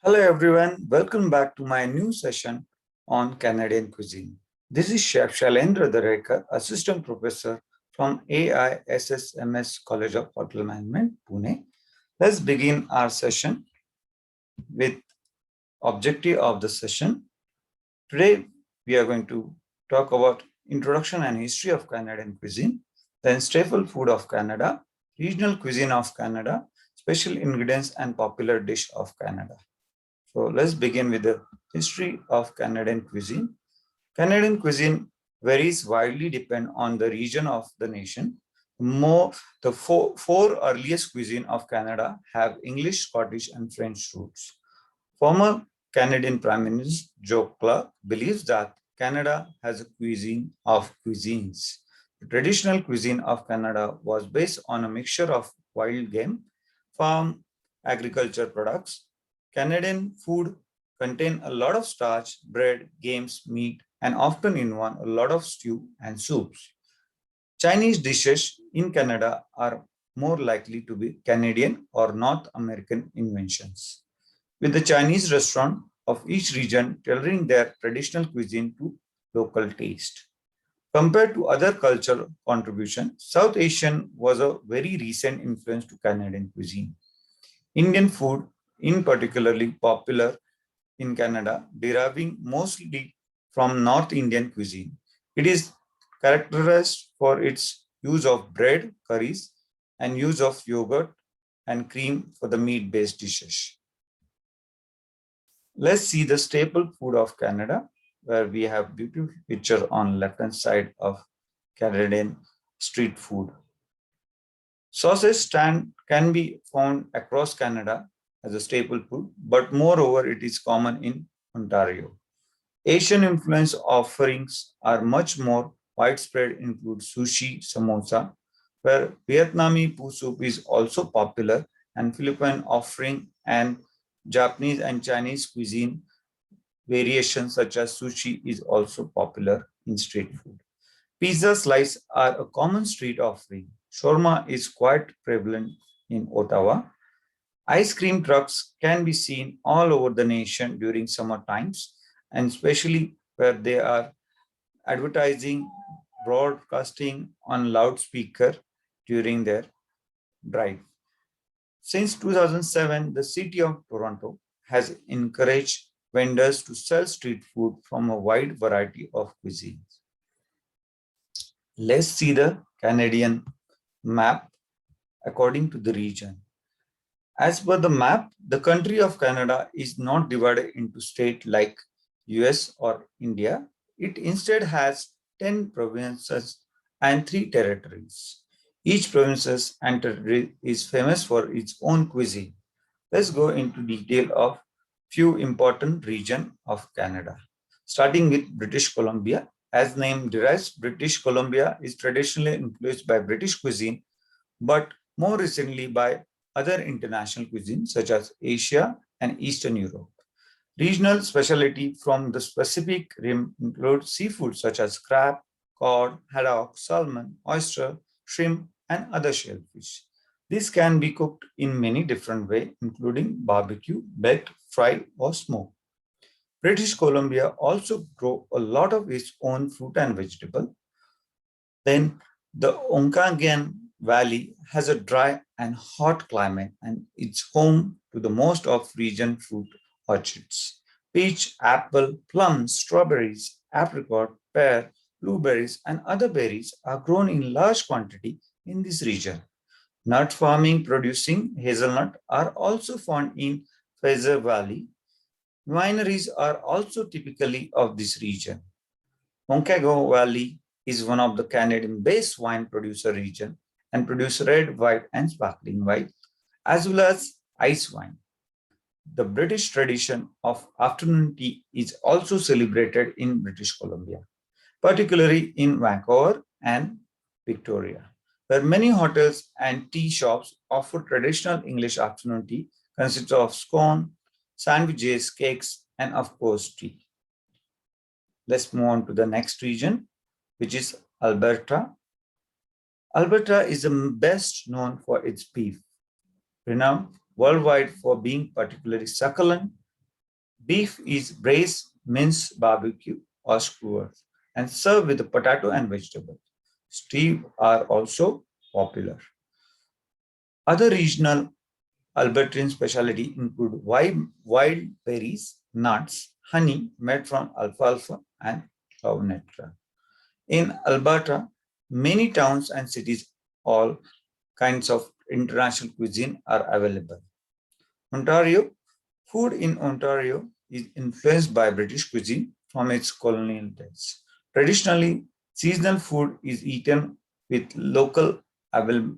Hello everyone, welcome back to my new session on Canadian cuisine. This is Chef Shailendra Darekar, Assistant Professor from AISSMS College of Hotel Management, Pune. Let's begin our session with objective of the session. Today we are going to talk about introduction and history of Canadian cuisine, then staple food of Canada, regional cuisine of Canada, special ingredients and popular dish of Canada. So let's begin with the history of Canadian cuisine. Canadian cuisine varies widely depending on the region of the nation. The four earliest cuisine of Canada have English, Scottish, and French roots. Former Canadian Prime Minister Joe Clark believes that Canada has a cuisine of cuisines. The traditional cuisine of Canada was based on a mixture of wild game, farm agriculture products. Canadian food contain a lot of starch, bread, games, meat, and often involve a lot of stew and soups. Chinese dishes in Canada are more likely to be Canadian or North American inventions, with the Chinese restaurant of each region tailoring their traditional cuisine to local taste. Compared to other cultural contributions, South Asian was a very recent influence to Canadian cuisine. Indian food, in particularly popular in Canada, deriving mostly from North Indian cuisine. It is characterized for its use of bread, curries, and use of yogurt and cream for the meat-based dishes. Let's see the staple food of Canada, where we have beautiful picture on left-hand side of Canadian street food. Sausage stand can be found across Canada as a staple food, but moreover, it is common in Ontario. Asian influence offerings are much more widespread, include sushi, samosa, where Vietnamese pho soup is also popular, and Philippine offering and Japanese and Chinese cuisine variations such as sushi is also popular in street food. Pizza slices are a common street offering. Shawarma is quite prevalent in Ottawa. Ice cream trucks can be seen all over the nation during summer times, and especially where they are advertising, broadcasting on loudspeaker during their drive. Since 2007, the city of Toronto has encouraged vendors to sell street food from a wide variety of cuisines. Let's see the Canadian map according to the region. As per the map, the country of Canada is not divided into states like US or India. It instead has 10 provinces and 3 territories. Each province and territory is famous for its own cuisine. Let's go into detail of few important regions of Canada. Starting with British Columbia, as name derives, British Columbia is traditionally influenced by British cuisine, but more recently by other international cuisines such as Asia and Eastern Europe. Regional specialty from the specific rim include seafood such as crab, cod, haddock, salmon, oyster, shrimp, and other shellfish. This can be cooked in many different ways, including barbecue, baked, fried, or smoked. British Columbia also grow a lot of its own fruit and vegetable. Then the Onkagian Valley has a dry and hot climate and it's home to the most of region fruit orchards. Peach, apple, plums, strawberries, apricot, pear, blueberries, and other berries are grown in large quantity in this region. Nut farming producing hazelnut are also found in Fraser Valley. Wineries are also typically of this region. Ontario Valley is one of the Canadian-based wine producer region and produce red, white, and sparkling wine, as well as ice wine. The British tradition of afternoon tea is also celebrated in British Columbia, particularly in Vancouver and Victoria, where many hotels and tea shops offer traditional English afternoon tea consisting of scone, sandwiches, cakes, and of course tea. Let's move on to the next region, which is Alberta. Alberta is the best known for its beef, renowned worldwide for being particularly succulent, Beef is braised, minced, barbecue, or skewered, and served with potato and vegetable. Stew are also popular. Other regional Albertine specialty include wild berries, nuts, honey made from alfalfa and pavnetta. In Alberta, many towns and cities, all kinds of international cuisine are available. Ontario, food in Ontario is influenced by British cuisine from its colonial days. Traditionally, seasonal food is eaten with local available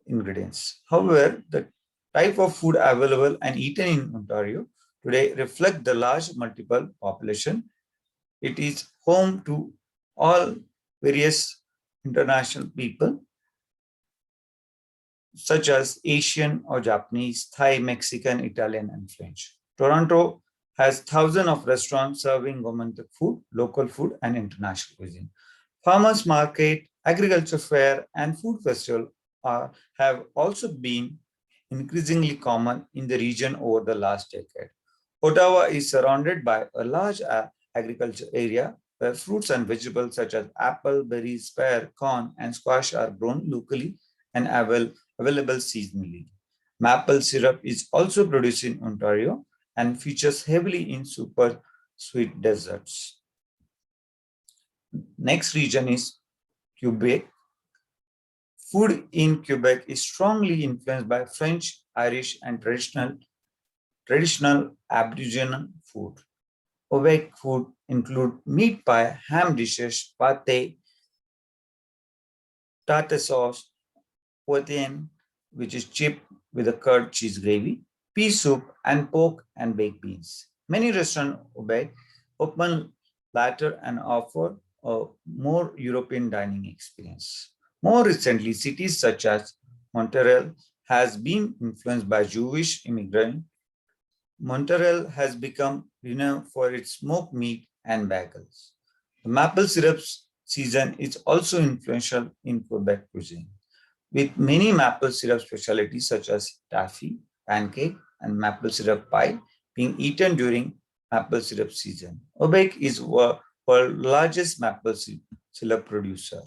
ingredients. However, the type of food available and eaten in Ontario today reflect the large multiple population. It is home to all various international people such as Asian or Japanese, Thai, Mexican, Italian, and French. Toronto has thousands of restaurants serving gourmet food, local food, and international cuisine. Farmers market, agriculture fair, and food festival have also been increasingly common in the region over the last decade. Ottawa is surrounded by a large agriculture area where fruits and vegetables such as apple, berries, pear, corn, and squash are grown locally and available seasonally. Maple syrup is also produced in Ontario and features heavily in super sweet desserts. Next region is Quebec. Food in Quebec is strongly influenced by French, Irish, and traditional Aboriginal food. Quebec food include meat pie, ham dishes, pâté, tartar sauce, poutine, which is chipped with a curd cheese gravy, pea soup, and pork and baked beans. Many restaurants open later and offer a more European dining experience. More recently, cities such as Montreal has been influenced by Jewish immigrants. Montreal has become renowned for its smoked meat and bagels. The maple syrup season is also influential in Quebec cuisine, with many maple syrup specialties such as taffy, pancake, and maple syrup pie being eaten during maple syrup season. Quebec is world's largest maple syrup producer.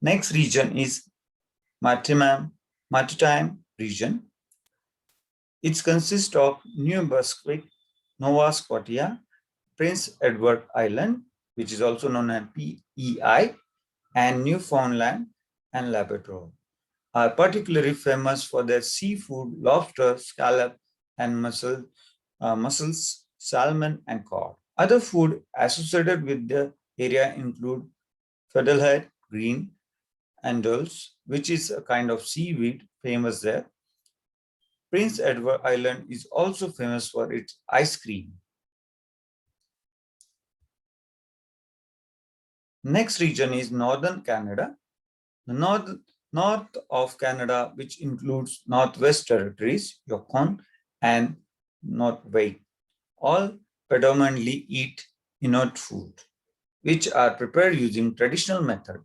Next region is Maritime region. It consists of New Brunswick, Nova Scotia, Prince Edward Island, which is also known as PEI, and Newfoundland and Labrador, are particularly famous for their seafood, lobster, scallop, and mussels, salmon, and cod. Other food associated with the area include fiddlehead, green, and dulse, which is a kind of seaweed famous there. Prince Edward Island is also famous for its ice cream. Next region is Northern Canada. The north of Canada, which includes Northwest Territories, Yukon, and Northwest, all predominantly eat Inuit food, which are prepared using traditional method.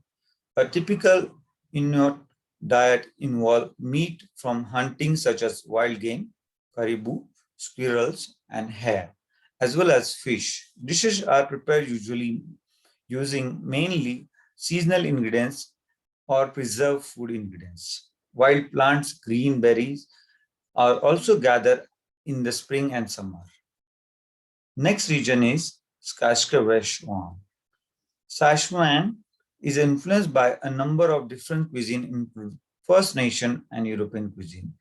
A typical Inuit diet involves meat from hunting such as wild game, caribou, squirrels, and hare, as well as fish. Dishes are prepared usually using mainly seasonal ingredients or preserved food ingredients. Wild plants, green berries, are also gathered in the spring and summer. Next region is Saskatchewan. Saskatchewan is influenced by a number of different cuisine, including First Nation and European cuisine.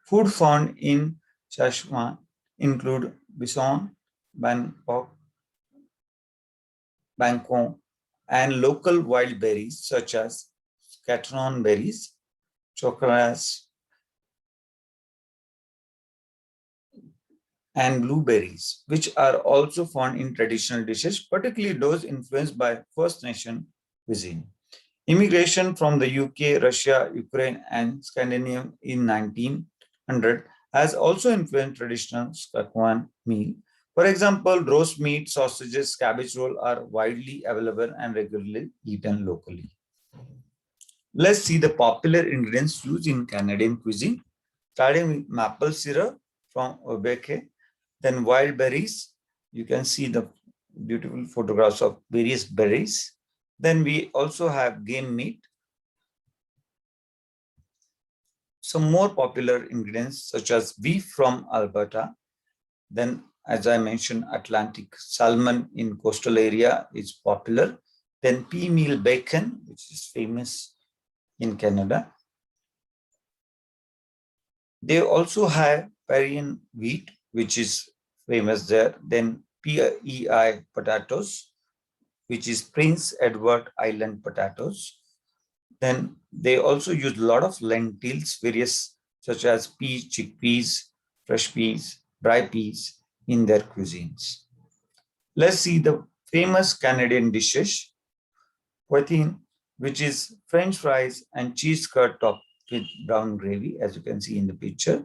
Food found in Saskatchewan include bison, bangkok, and local wild berries such as scatteron berries, chocolates, and blueberries, which are also found in traditional dishes, particularly those influenced by First Nation cuisine. Immigration from the UK, Russia, Ukraine, and Scandinavia in 1900 has also influenced traditional Saskatchewan meal. For example, roast meat, sausages, cabbage roll are widely available and regularly eaten locally. Let's see the popular ingredients used in Canadian cuisine, starting with maple syrup from Quebec, then wild berries, You can see the beautiful photographs of various berries. Then we also have game meat. Some more popular ingredients such as beef from Alberta. Then, as I mentioned, Atlantic salmon in coastal area is popular. Then pea meal bacon, which is famous in Canada. They also have Parian wheat, which is famous there. Then PEI potatoes, which is Prince Edward Island potatoes. Then they also use a lot of lentils, various such as peas, chickpeas, fresh peas, dry peas in their cuisines. Let's see the famous Canadian dishes. Cuisine, which is French fries and cheese curd topped with brown gravy, as you can see in the picture.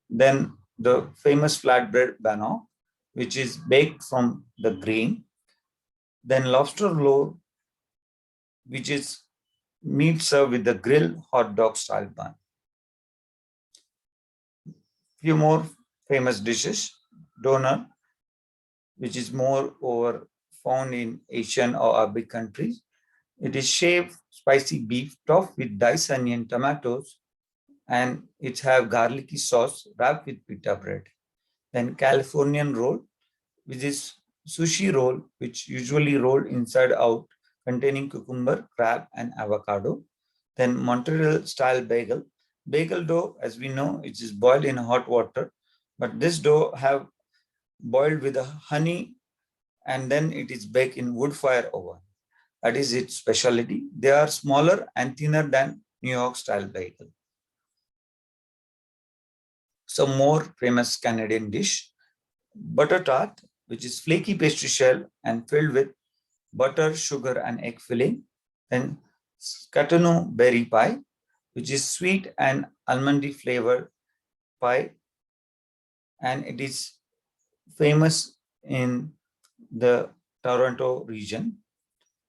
Then the famous flatbread bano, which is baked from the grain. Then lobster roll, which is meat served with the grilled hot dog style bun. Few more famous dishes. Doner, which is more over found in Asian or Arabic countries. It is shaved spicy beef topped with diced onion, tomatoes, and it have garlicky sauce wrapped with pita bread. Then Californian roll, which is sushi roll, which usually rolled inside out, containing cucumber, crab, and avocado. Then Montreal style bagel. Bagel dough, as we know, it is boiled in hot water, but this dough have boiled with honey, and then it is baked in wood fire oven. That is its specialty. They are smaller and thinner than New York style bagel. Some more famous Canadian dish, butter tart, which is flaky pastry shell and filled with butter, sugar, and egg filling. Then Scatano berry pie, which is sweet and almondy flavored pie, and it is famous in the Toronto region.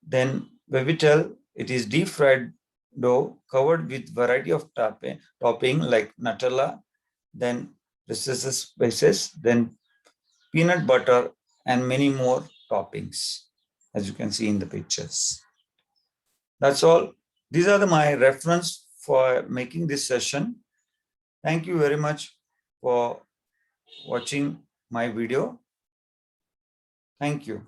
Then Vegetal, it is deep fried dough covered with variety of topping like Nutella, then recesses spices, then peanut butter, and many more toppings, as you can see in the pictures. That's all. These are my reference for making this session. Thank you very much for watching my video. Thank you.